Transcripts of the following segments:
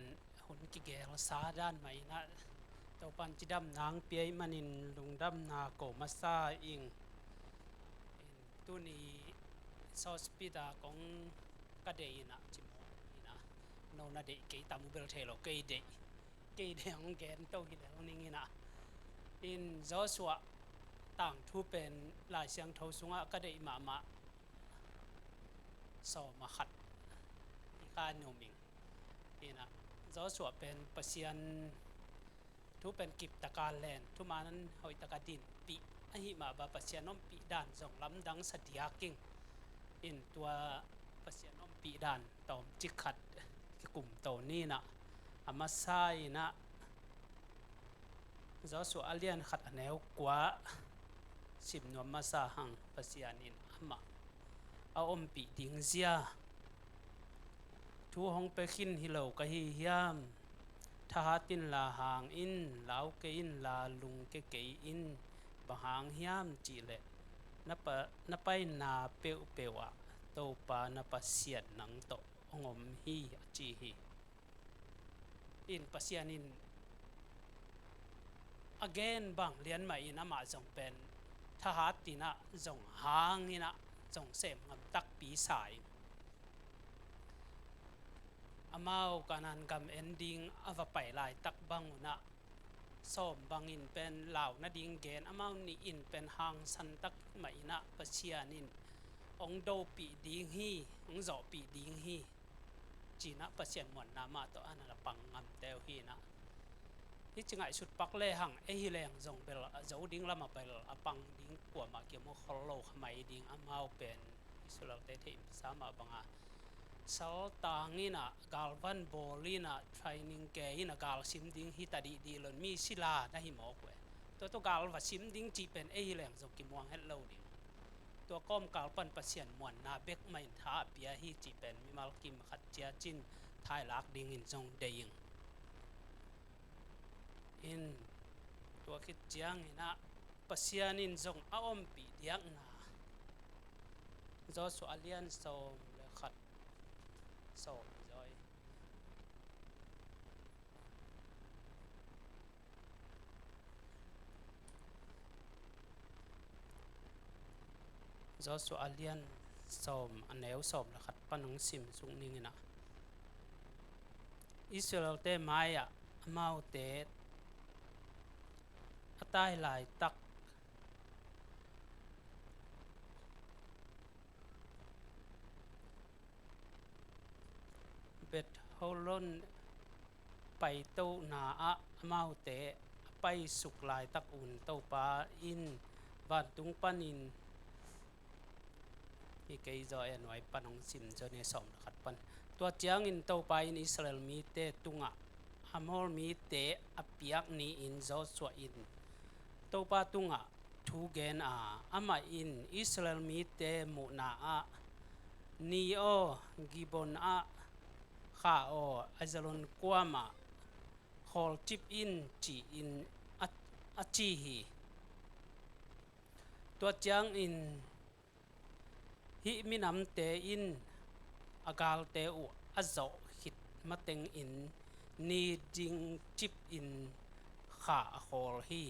นหุ่นกิเกลซาด้านใหม่นะเจ้าปันจิดำนางเปียมันินลุงดำนาโกมาซาอิงตัวนี้ซอสปิดาของกะเดยนะจิโมนี่นะโนนาเดเกตามูเบลเทโลเกเดของแกนโตกิแล้วนี่นะอินจอสัวต่างทูเป็นหลายเสียงโทสุงะกะเดยมาสอมาขัดการโนมิงนี่นะจอสัวเป็นปะเซียนทุเป็นกิจตะการแลนทุมานั้นหอยตะกะดินปีอหิมาบาปะเซียนน้อมปีด่านส่งลำดังสะเดียกิ่งอินตัวปะเซียนน้อมปีด่านตอมจิขัดกลุ่มโตนี่นะอามาไซนะจอสัวอเลียนขัดแนวกว่าสิบนวมมาซาหังปะเซียนินอามาเอาอมปีดิงเซียทูห้องไปขินฮิโลกะฮิยามทหารตินลาหางอินลาวเกอินลาลุงเกเกอินบะหางยามจีเลนะไปนาเปวเปวะโตปานะปะเสียดหนังโตงมฮีจีฮีอินปะเสียนิน again บังเรียนใหม่นะมาจงเป็นทหารตินะจงหางนี่นะจงเสมงตักปีสายอามาวกานันกำ ending อวไปหลายตักบังนะส้มบังอินเป็นเหล่านะดิงเกนอามาวนี่อินเป็นหางสันตักใหม่นะปะเชียนินองโดปีดิงฮีองจอปีดิงฮีจีนะปะเชียนหมวนนามาตัวอันละปังงำเตวฮีนะที่จึงไอสุดปักเลหังเอฮิเลงจงเปลเจ้าดิงละมาเปลอปังดิงกัวมาเกี่ยวมคอโลขมัยดิงอามาวเป็นสุลเตทิมสามาบังอาสัลตางินะกาลวันโบลีนะเทรนนิ่งเกยินะกาลซิมดิงฮิตาดีลอนมีศิลานะฮิหมอกเวตัวกาลว่าซิมดิงจีเป็นเอฮิเลงจงกิมวงเฮลโลดิงตัวก้อมกาลปันปะเสียนมวนนาเบกไม่ท้าเปียฮิจีเป็นมิมัลกิมขัดเจียจินทายลักดิงอินจงเดยิงอินตัวคิดจียงนะปะเสียนินจงอาอมปีเดียงนะจอสวาเลียนโซมเลขัดโซมจอยจอสวาเลียนโซมอันแนวโซมเลขัดปนงซิมสุงนิงนะอิสราเอลเตมายะมาอุเตอตายหลายตักเบ็ดโฮลอนไปเต้านาอะมาอุเตไปสุกลายตักอุ่นเต้าปาอินวันตุงปันินมีเกยจอยอันไว้ปนองซิมจนในสองขัดปันตัวเจียงอินเต้าปาอินอิสราเอลมีเตตุงะฮามอลมีเตอเปียกนี้อินจอสวอินเต้าปาตุงะทูเกนอามาอินอิสราเอลมีเตมุนาอะนีโอกิบอนอะข้าโออาจารย์กวามาฮอลจิปอินจีอินอาจีฮีตัวเจียงอินฮิมินัมเตอินอากาลเตอุอาโจฮิตมาเต็งอินนีดิงจิปอินข้าฮอลฮี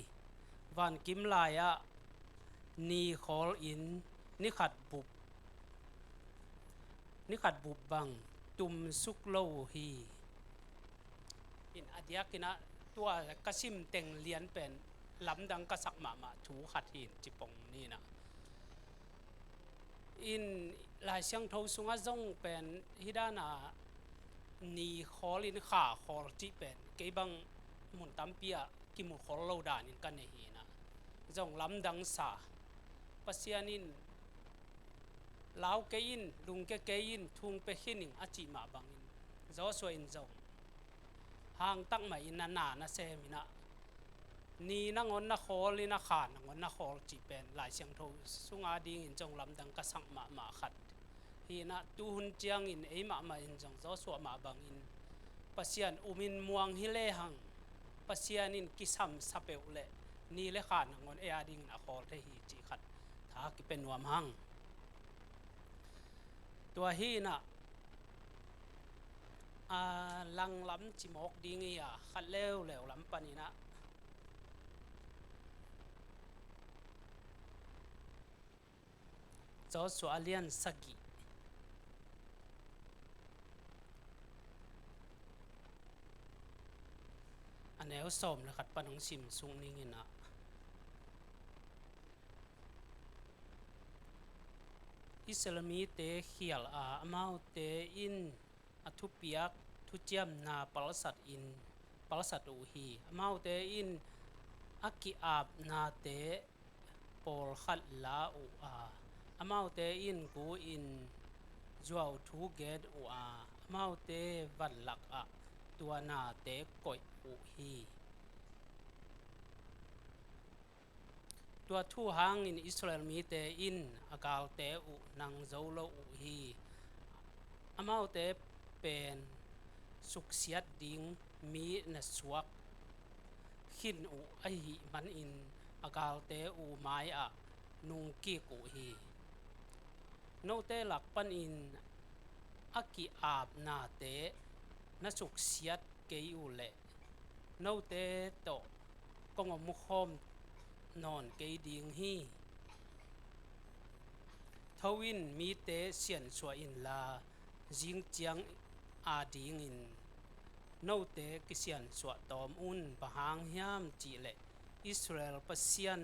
วันกิมลายะนีฮอลอินนิขัดบุบบังตุมสุกโลฮีอินอเดียกินะตัวกสิมเต็งเลียนเป็นลำดังกษักมาถูขัดหินจิปงนี่นะอินหลายเสียงโทสุงะจงเป็นฮิดานานีฮอลินขาฮอลจิเป็นเกบังมุนตัมเปียกิมุฮอลโลดานินกันเนฮีนะจงลำดังสาปะเสียนินลาวเกยินลุงเกยินทุงเปขินิงอาจิมาบังอินจอสวยอินจงหางตั้งใหม่อินนานะเซมินะนีนังอนนะฮอลินะขานนังอนนะฮอลจิเป็นหลายเสียงโทสุงอาดิงอินจงลำดังกษักมาขัดฮีนะตูหุนเจียงอินเอมาอินจงจอสวมาบังอินปะเสียนอุมินมวงฮิเลหังปะเสียนินกิซัมสะเปวเลนีเลขานนังอนเออาดิงนะฮอลเทฮีจิขัดถ้ากิเป็นวามหังตัวฮีนะ ลังล้ำจิมอกดิงอีขัดเร็วแล้วล้ำปานีนะจอสวาเลียนสกิอันแนวสมเลยขัดปนองชิมสุงนิงินะอิสลามีเตเขียลอามาเตอินอทุปิยักทุเจียมนาปลสัตอินปลสัตอูฮีมาเตอินอักิอาบนาเตปอลขัดลาอูอามาเตอินกูอินจวาวทูเกตอูมาเตวันลักตัวนาเตกอยอูฮีตัวทูหางอินอิสราเอลมีเตอินอากาลเตอุนังโซโลอุฮีอามาเตเป็นสุขเสียดดิ้งมีนสวกขินอุอหิมันอินอากาลเตอุไม้นุงกีกุฮีโนเตหลักปันอินอากิอาบนาเตนสุขเสียดเกยุเลโนเตโตกงมุคมนอนเกยดิงฮีทวินมีเตเสียนสวอินลาจิงจียงดิงอินโนเตกิเสียนสวตอมอุนปะหางยามจีเลอิสราเอลปะเซียน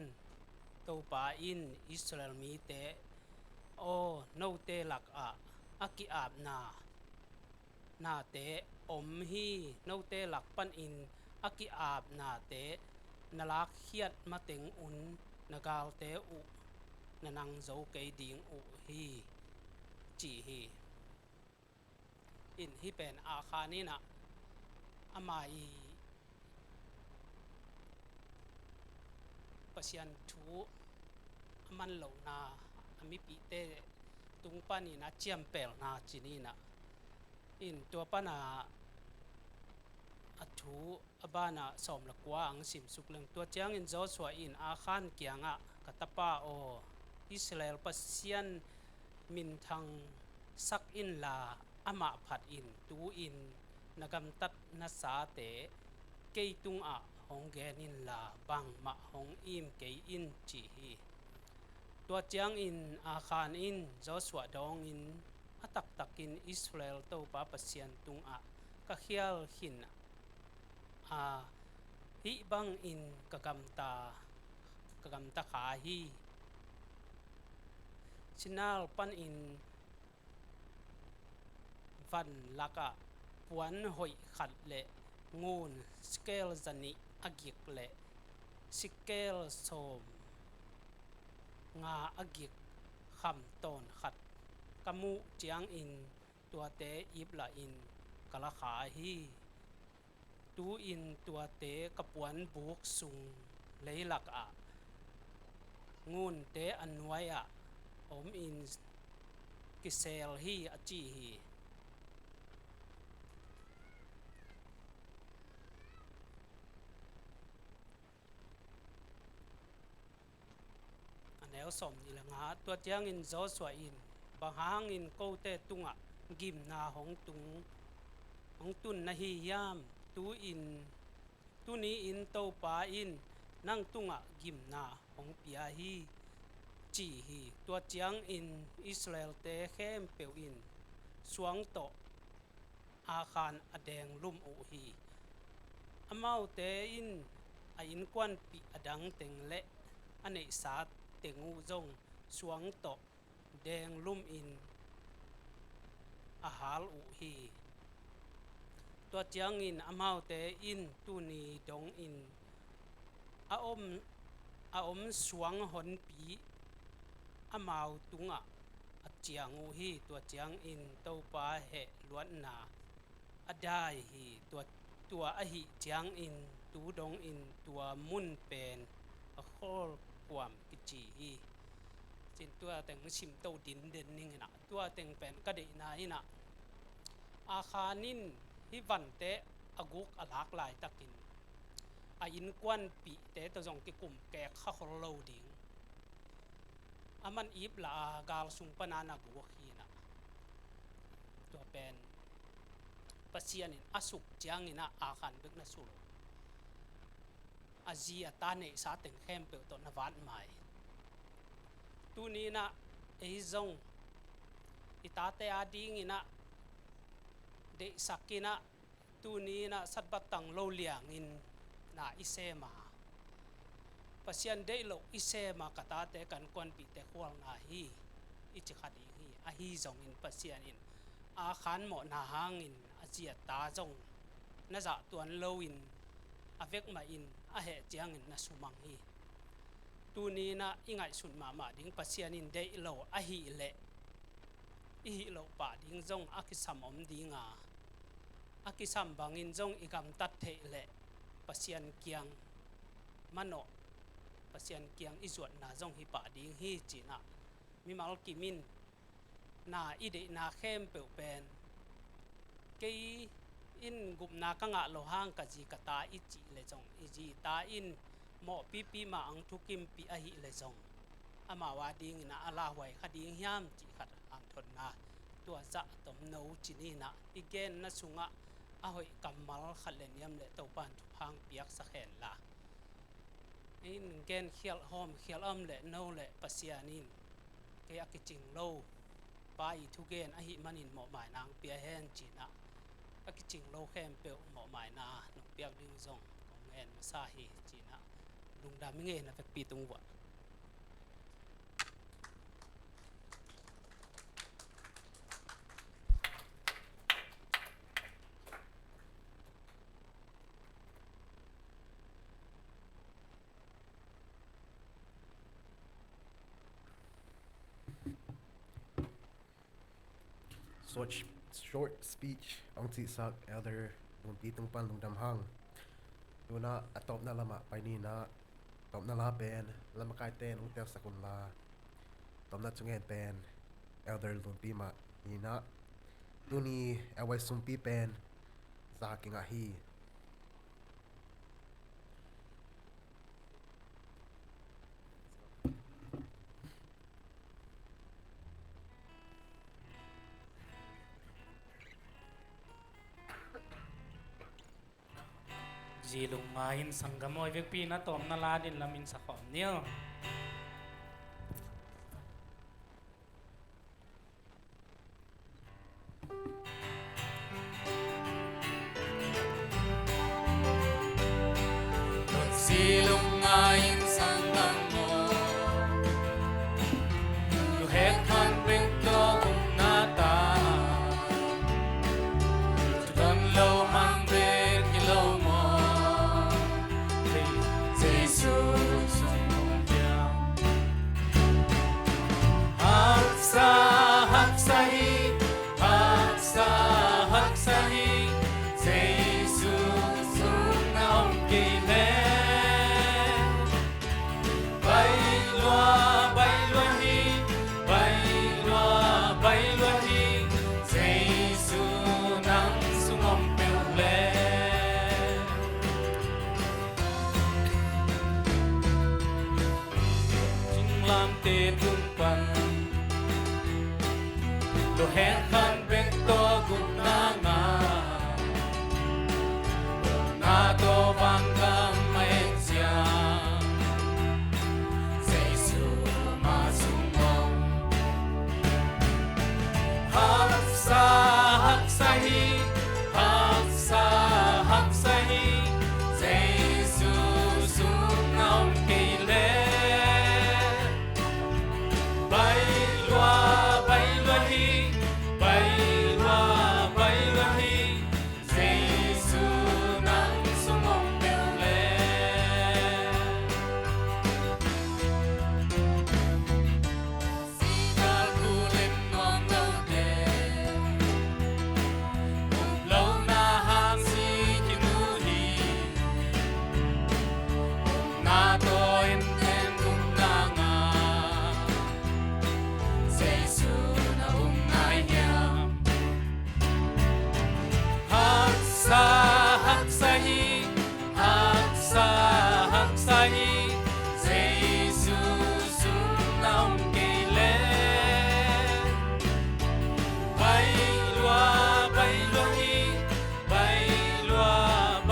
โตปาอินอิสราเอลมีเตโอโนเตหลักอากิอาบนาเตอมฮีโนเตหลักปันอินอากิอาบนาเตนลักเขียดมาเต็งอุนนกาลเตอุนนังโซเกยดิงอุฮีจีฮีอินที่เป็นอาคานี่นะอามาอีปะเซียนทูมันเหล่านาอามิปิเตตุงปานีนะเจียมเปลนาจีนี่นะอินตัวปานาทูอบานาสมละกว่าอังสิมสุกเลงตัวเจียงอินโจสวอินอาคานเกียงกตปาโออิสราเอลปะเซียนมินทังสักอินลาอามาผัดอินตูอินนกำตัดนาสาเตเกยตุงหงแกนินลาบังมะหงอิมเกยอินจีฮีตัวเจียงอินอาคานอินโจสวดองอินตักอินอิสราเอลโตปาปะเซียนตุงกะเขียลหินฮิบังอินกะกำตาขาฮีชินาลปันอินวันลักปวนหอยขัดเลงูนสเกลจันิอกิกเลสเกลโสมงาอกิกคำตอนขัดกมูเจียงอินตัวเตอิบละอินกะละขาฮีตูอินตัวเตกะปวนบุกสุงเลยหลักงูนเตอันไว้อมอินกิเซลฮีอจีฮีอันแนวสมนี่ละงาตัวเจียงอินโจสวอินบางหางอินโกเตตุงกิมนาหงตุงหงตุนนะฮียามตูอินตูนี้อินโตปาอินนั่งตุงกิมนาของเปียฮีจีฮีตัวเจียงอินอิสราเอลเตเข้มเปียวอินสวงโตอาคารอแดงลุ่มอุฮีอามาเตอินอินกวนปีอดังเต็งเละอันเนสาเต็งอูจงสวงโตแดงลุ่มอินอาหารอุฮีตัวเจียงอินอามาเตอินตูนีดงอินอาอมสวงหนปีอามาตุงเจียงอูฮีตัวเจียงอินเต้าปาเหล้วนนาได้ฮีตัวอหิเจียงอินตูดงอินตัวมุนเป็นโคลความกิจีฮีจินตัวแต่งชิมเต้าดินเด่นนี่นะตัวแต่งเป็นกระดินาฮินะอาคานินที่วันเตะอากุกอลักลายตะกินอินกวนปีเตะตัวจงกิกุมแกข้าโคโลดิงมันอีบลากาลสุงปนานากุกฮีนะตัวเป็น pasianin asuk jiangina akan bek na sulo azia tane sa teng khempe to na van mai tunina eizong itate ading ina de sakina tunina satbatang lo liangin na isema pasian de lo isema katate kan kon pi te khwal na hi ichikhadi hi a hi zong in pasianin a khan mo na hangin azia ta zong na za tuan lo in avek ma in a he jiangin na sumang hi tunina ingai sun mama ding pasianin de lo a hi le i lo pa ding zong akisam om dinga akisam bangin zong igam tat the le pasian kiang mano pasian kiang izuat na zong hi pa ding hi china mi mal kimin na ide na khem pe pen ke in gup na ka nga lo hang ka ji ka ta i chi le zong i ji ta in mo pi ma ang thukim pi a hi le zong ama wa ding na ala hwai khading hiam chi khat ang thon na tua za tom no chini na igen na sunga a hoi kamal khalen yam le to pan thu phang piak sa khen la in gen khial hom khial am le no le pasianin ke akiching lo pai thu gen a hi manin mo mai nang pia hen china akiching lo khem pe mo mai na no piak ding zong kong en sa hi china lung da mi nge na fek pi tung wa short speech ang tisak elder nung pitong pan nung damhang tuna atop na lama painina top na lapen lama kai ten nung tel sakun la top na chungen pen elder nung pima ina tuni awai sumpi pen sa king ahi zilung main sanggamoy vek pina tom na ladin lamin sa khom niyo zilung main sanggamoy lu het kan beng to kum nata tudan lo mang bek lo mo Hak sahi Jesus sung naong kile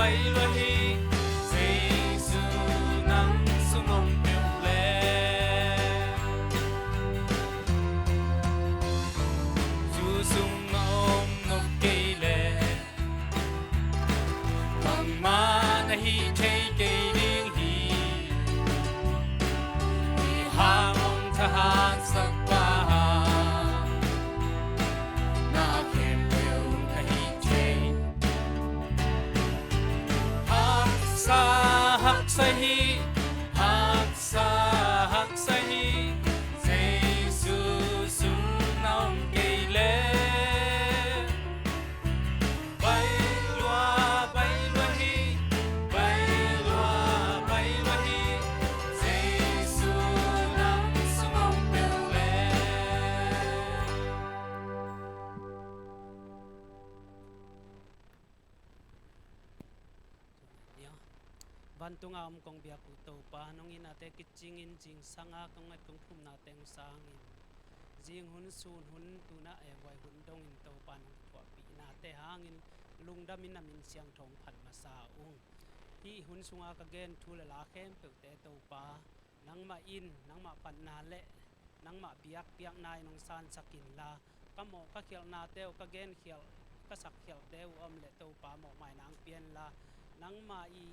lua hi Giêsu nắng sung ông biểu lệ Chu sung ông ngọc cây lệ Bằng ma na hi chê cây điên hi Hi hang ông tha han sắc ba Na khem biểu tha hi chê Hak sa hi Hak sa hi Giêsu sung nong cây lệ Bay lua hi Bay lua hi Giêsu nang sung ông biểu lệ Nia bantung am kong bia ku to pa nong in ate kiching in jing sanga kong at kong khum na teng sang in jing hun sun hun tu na e wai hun dong in to pa nong kwa pi na te hang in lung dam in namin siang thong phat ma sa ung hi hun sunga ka gen thu la la khem pe te to pa nang ma in nang ma pan na le nang ma biak piak nai nong san sakin la ka mo ka khial na teu ka gen khial ka sak khial teu om le to pa mo mai nang pian la nang ma i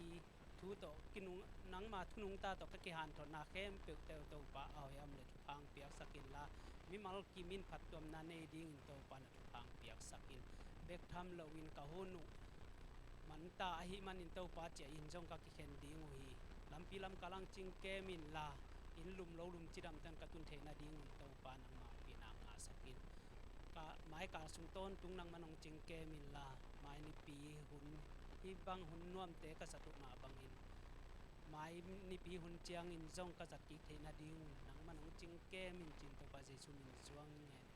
thu to kinung nang ma thunung ta to ka ki han thon na khem pe teu to pa au yam le thu phang piak sakin la mi mal ki min phat tom na ne ding to pa na thu phang piak sakin bek tham lo win ka honu man ta hi man in to pa che in jong ka ki khen ding hi lampi lam kalang ching ke min la in lum lo lum chidam tan ka tun the na ding to pa nang ma pi na nga sakin ka mai ka sung ton tung nang manong ching ke min la mai ni pi hun hi bang hun nuam te ka satu na bangin mai ni pi hun chiang in jong ka zat ki the na ding nang manong ching ke min chin to pa jesu min chuang nge